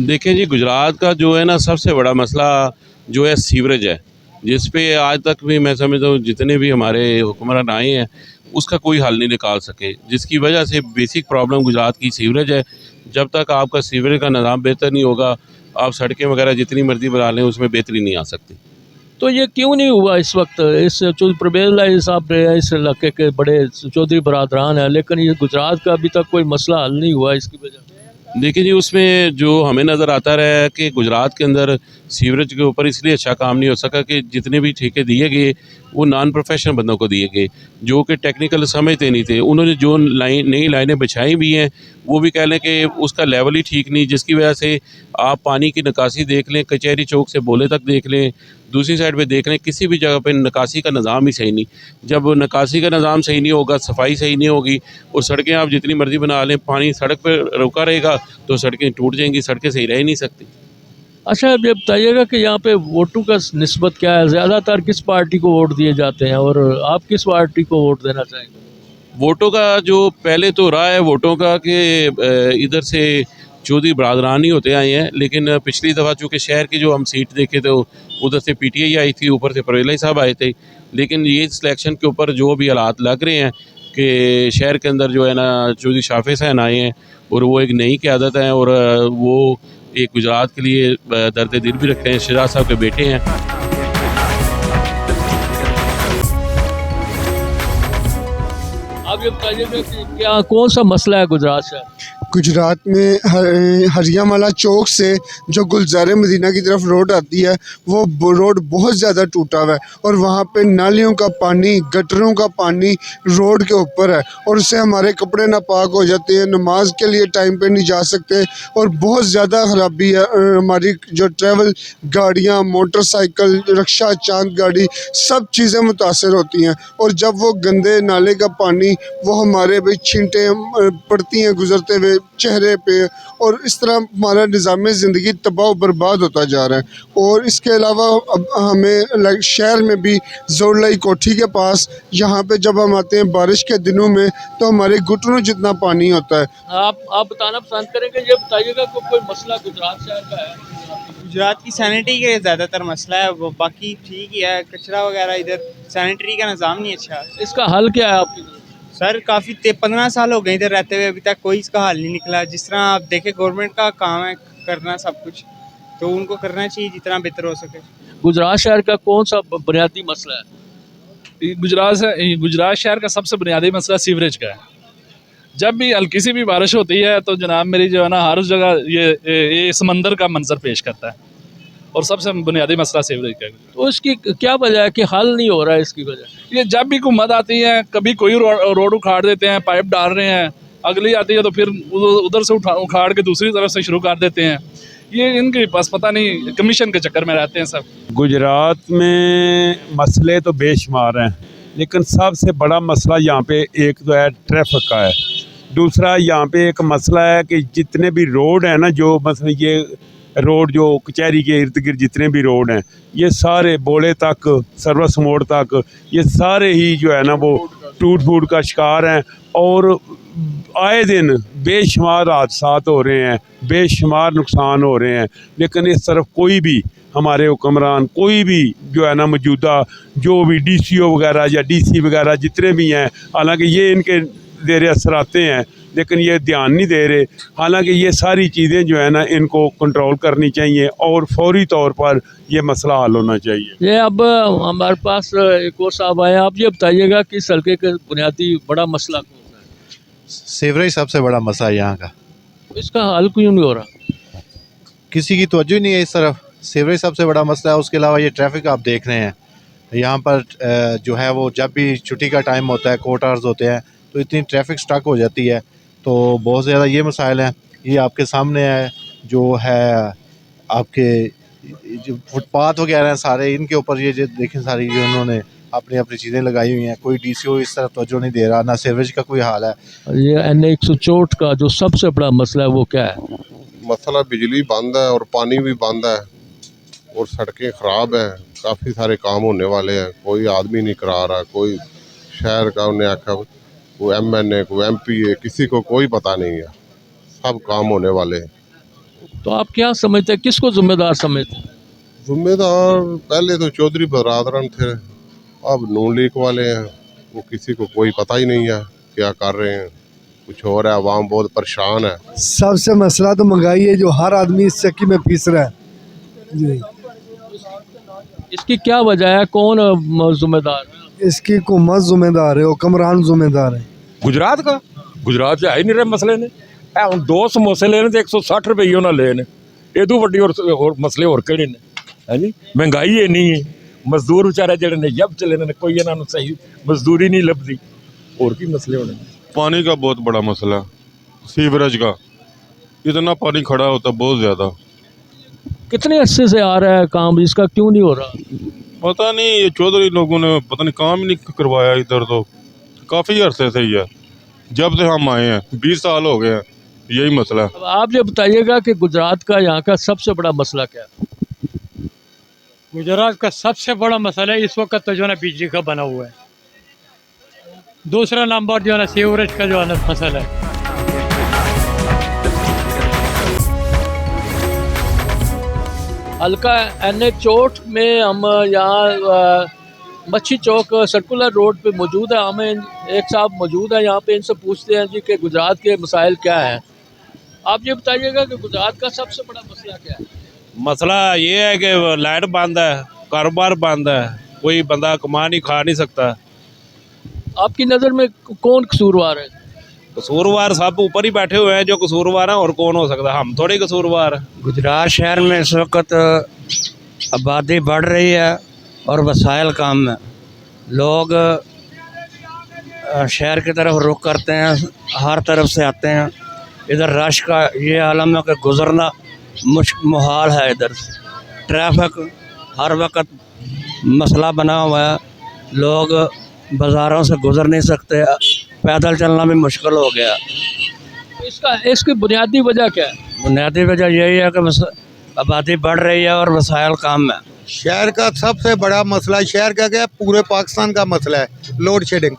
देखें जी, गुजरात का जो है ना सबसे बड़ा मसला जो है सीवरेज है, जिस पे आज तक भी मैं समझता हूँ जितने भी हमारे हुक्मरान आए हैं उसका कोई हल नहीं निकाल सके, जिसकी वजह से बेसिक प्रॉब्लम गुजरात की सीवरेज है। जब तक आपका सीवरेज का निज़ाम बेहतर नहीं होगा, आप सड़कें वगैरह जितनी मर्जी बना लें उसमें बेहतरी नहीं आ सकती। तो ये क्यों नहीं हुआ इस वक्त? इस चौधरी परवेज़ इलाही साहब इस इलाके के बड़े चौधरी बरादरान हैं, लेकिन ये गुजरात का अभी तक कोई मसला हल नहीं हुआ इसकी वजह। देखिए जी, उसमें जो हमें नज़र आता रहा है कि गुजरात के अंदर सीवरेज के ऊपर इसलिए अच्छा काम नहीं हो सका कि जितने भी ठेके दिए गए वो नॉन प्रोफेशनल बंदों को दिए गए, जो कि टेक्निकल समझते नहीं थे। उन्होंने जो नई लाइनें बिछाई भी हैं वो भी कह लें कि उसका लेवल ही ठीक नहीं, जिसकी वजह से आप पानी की निकासी देख लें, कचहरी चौक से बोले तक देख लें, दूसरी साइड पे देख लें, किसी भी जगह पे निकासी का निज़ाम ही सही नहीं। जब निकासी का निज़ाम सही नहीं होगा, सफाई सही नहीं होगी और सड़कें आप जितनी मर्ज़ी बना लें, पानी सड़क पर रुका रहेगा तो सड़कें टूट जाएंगी, सड़कें सही रह ही नहीं सकती। अच्छा, अब ये बताइएगा कि यहाँ पे वोटों का निस्बत क्या है? ज़्यादातर किस पार्टी को वोट दिए जाते हैं और आप किस पार्टी को वोट देना चाहेंगे? वोटों का जो पहले तो रहा है वोटों का कि इधर से चौधरी बरादरान ही होते आए हैं, लेकिन पिछली दफ़ा चूँकि शहर की जो हम सीट देखे तो उधर से पीटीआई आई थी, ऊपर से परवेज़ इलाही साहब आए थे। लेकिन ये सिलेक्शन के ऊपर जो भी हालात लग रहे हैं कि शहर के अंदर जो है ना चौधरी शाफिज़ हुसैन आए हैं और वो एक नई क़यादत हैं और वो एक गुजरात के लिए दर्द दिल भी रखते हैं, शहजाद साहब के बेटे हैं। आप ये बताइएगा कि क्या कौन सा मसला है गुजरात से? गुजरात में हरियामाला चौक से जो गुलजार मदीना की तरफ रोड आती है वो रोड बहुत ज़्यादा टूटा हुआ है और वहाँ पे नालियों का पानी, गटरों का पानी रोड के ऊपर है और उससे हमारे कपड़े नापाक हो जाते हैं, नमाज के लिए टाइम पे नहीं जा सकते और बहुत ज़्यादा खराबी है। हमारी जो ट्रैवल गाड़ियाँ, मोटरसाइकिल, रिक्शा, चांद गाड़ी, सब चीज़ें मुतासर होती हैं और जब वो गंदे नाले का पानी वो हमारे भी छींटें पड़ती हैं गुजरते हुए चेहरे पे और इस तरह हमारा निज़ाम ज़िंदगी तबाह बर्बाद होता जा रहा है। और इसके अलावा अब हमें शहर में भी जोरलाई कोठी के पास यहाँ पे जब हम आते हैं बारिश के दिनों में तो हमारे घुटनों जितना पानी होता है। आप बताना पसंद करेंगे, ये बताइएगा कि कोई मसला गुजरात शहर का है? गुजरात की सैनिटरी के ज़्यादातर मसला है, वो बाकी ठीक ही है। कचरा वगैरह इधर सैनिटरी का निज़ाम नहीं अच्छा। इसका हल क्या है आपकी तरफ? सर काफ़ी 15 साल हो गए इधर रहते हुए, अभी तक कोई इसका हल नहीं निकला। जिस तरह आप देखें गवर्नमेंट का काम है करना सब कुछ, तो उनको करना चाहिए जितना बेहतर हो सके। गुजरात शहर का कौन सा बुनियादी मसला है? गुजरात शहर का सबसे बुनियादी मसला सीवरेज का है। जब भी हल्की सी भी बारिश होती है तो जनाब मेरी जो है ना हर जगह ये समंदर का मंजर पेश करता है और सबसे बुनियादी मसला सीवरेज का है। तो इसकी क्या वजह है कि हल नहीं हो रहा है? इसकी वजह ये जब भी हुकूमत आती है कभी कोई रोड उखाड़ देते हैं, पाइप डाल रहे हैं, अगली आती है तो फिर उधर से उखाड़ के दूसरी तरफ से शुरू कर देते हैं। ये इनके पास पता नहीं कमीशन के चक्कर में रहते हैं सब। गुजरात में मसले तो बेशुमार हैं, लेकिन सबसे बड़ा मसला यहाँ पे एक तो है ट्रैफिक का है। दूसरा यहाँ पे एक मसला है कि जितने भी रोड हैं ना, जो मतलब ये रोड जो कचहरी के इर्द गिर्द जितने भी रोड हैं ये सारे बोले तक, सर्विस मोड़ तक, ये सारे ही जो है ना वो टूट फूट का शिकार हैं और आए दिन बेशुमार हादसात हो रहे हैं, बेशुमार नुकसान हो रहे हैं। लेकिन इस तरफ कोई भी हमारे हुक्मरान, कोई भी जो है ना मौजूदा जो भी डीसीओ वगैरह या डीसी वगैरह जितने भी हैं, हालांकि ये इनके ज़ेरे असर आते हैं लेकिन ये ध्यान नहीं दे रहे। हालांकि ये सारी चीज़ें जो है ना इनको कंट्रोल करनी चाहिए और फौरी तौर पर ये मसला हल होना चाहिए। ये अब हमारे पास एक और साहब आए, आप ये बताइएगा कि इस हल्के का बुनियादी बड़ा मसला कौन सा है? सीवरेज सबसे बड़ा मसला है यहाँ का। इसका हल क्यों नहीं हो रहा? किसी की तवज्जो ही नहीं है इस तरफ। सीवरेज सबसे बड़ा मसला है। उसके अलावा ये ट्रैफिक आप देख रहे हैं यहाँ पर जो है वो जब भी छुट्टी का टाइम होता है, कोर्ट आवर्स होते हैं, तो इतनी ट्रैफिक स्टक हो जाती है। तो बहुत ज़्यादा ये मसाइल हैं। ये आपके सामने है जो है आपके जो फुटपाथ वगैरह हैं सारे, इनके ऊपर ये जो देखें सारी जो उन्होंने अपनी अपनी चीज़ें लगाई हुई हैं। कोई डीसीओ इस तरफ तवज्जो नहीं दे रहा, ना सीवरेज का कोई हाल है। ये NH 164 का जो सबसे बड़ा मसला है वो क्या है? मसला बिजली बंद है और पानी भी बंद है और सड़कें ख़राब हैं। काफ़ी सारे काम होने वाले हैं, कोई आदमी नहीं करा रहा। कोई शहर का उन्हें आखा कोई MNA कोई MP है, किसी को कोई पता नहीं है। सब काम होने वाले हैं। तो आप क्या समझते हैं, किसको जिम्मेदार समझते हैं? जिम्मेदार पहले तो चौधरी बरादरान थे, अब नून लीग वाले हैं। वो किसी को कोई पता ही नहीं है क्या कर रहे हैं, कुछ हो रहा है, आवाम बहुत परेशान है। सबसे मसला तो महंगाई है, जो हर आदमी इस चक्की में पीस रहा है जी। इसकी क्या वजह है, कौन जिम्मेदार है? इसकी हुकूमत जिम्मेदार है, हुक्मरान जिम्मेदार है। गुजरात का गुजरात से है नहीं रहे मसले ने हम 2 समोसे लेने तो 160 रुपये उन्हें लेने ये तो वड्डी और मसले और किहड़े ने है जी। महंगाई इन्नी है, मजदूर बेचारे जिहड़े ने जब चले ने कोई इन्होंने सही मजदूरी नहीं लभदी, और की मसले होने। पानी का बहुत बड़ा मसला है, सीवरेज का इतना पानी खड़ा होता बहुत ज़्यादा। कितने अरसे से आ रहा है काम, इसका क्यों नहीं हो रहा? पता नहीं ये चौधरी लोगों ने पता नहीं काम ही नहीं करवाया इधर, तो काफ़ी अरसे से ही है, जब से हम आए हैं 20 साल हो गए हैं, यही मसला है। अब आप ये बताइएगा कि गुजरात का यहाँ का सबसे बड़ा मसला क्या है? गुजरात का सबसे बड़ा मसला इस वक्त तो जो है ना बिजली का बना हुआ है। दूसरा नंबर जो है ना सीवरेज का जो है ना फसल है। हल्का NH चौट में हम यहाँ मच्छी चौक सर्कुलर रोड पे मौजूद है। हमें एक साहब मौजूद है यहाँ पे, इनसे पूछते हैं जी कि गुजरात के मसाइल क्या हैं। आप ये बताइएगा कि गुजरात का सबसे बड़ा मसला क्या है? मसला ये है कि लाइट बंद है, कारोबार बंद है, कोई बंदा कमा नहीं खा नहीं सकता। आपकी नज़र में कौन कसूरवार है? कसूरवार सब ऊपर ही बैठे हुए हैं जो कसूरवार हैं, और कौन हो सकता है, हम थोड़ी कसूरवार हैं। गुजरात शहर में इस वक्त आबादी बढ़ रही है और वसाइल कम है। लोग शहर की तरफ रुख करते हैं, हर तरफ से आते हैं। इधर रश का ये आलम है कि गुज़रना मुहाल है। इधर से ट्रैफिक हर वक्त मसला बना हुआ है, लोग बाज़ारों से गुज़र नहीं सकते, पैदल चलना भी मुश्किल हो गया। इसकी बुनियादी वजह क्या है? बुनियादी वजह यही है कि आबादी बढ़ रही है और वसाइल कम है। शहर का सबसे बड़ा मसला शहर का क्या, पूरे पाकिस्तान का मसला है लोड शेडिंग।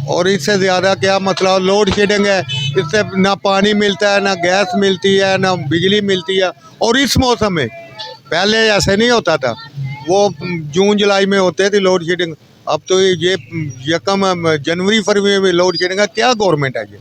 और इससे ज़्यादा क्या मसला, लोड शेडिंग है, इससे ना पानी मिलता है, ना गैस मिलती है, ना बिजली मिलती है। और इस मौसम में पहले ऐसे नहीं होता था, वो जून जुलाई में होते थे लोड शेडिंग। अब तो ये यकम जनवरी फरवरी में लोड शेडिंग है। क्या गवर्नमेंट है ये?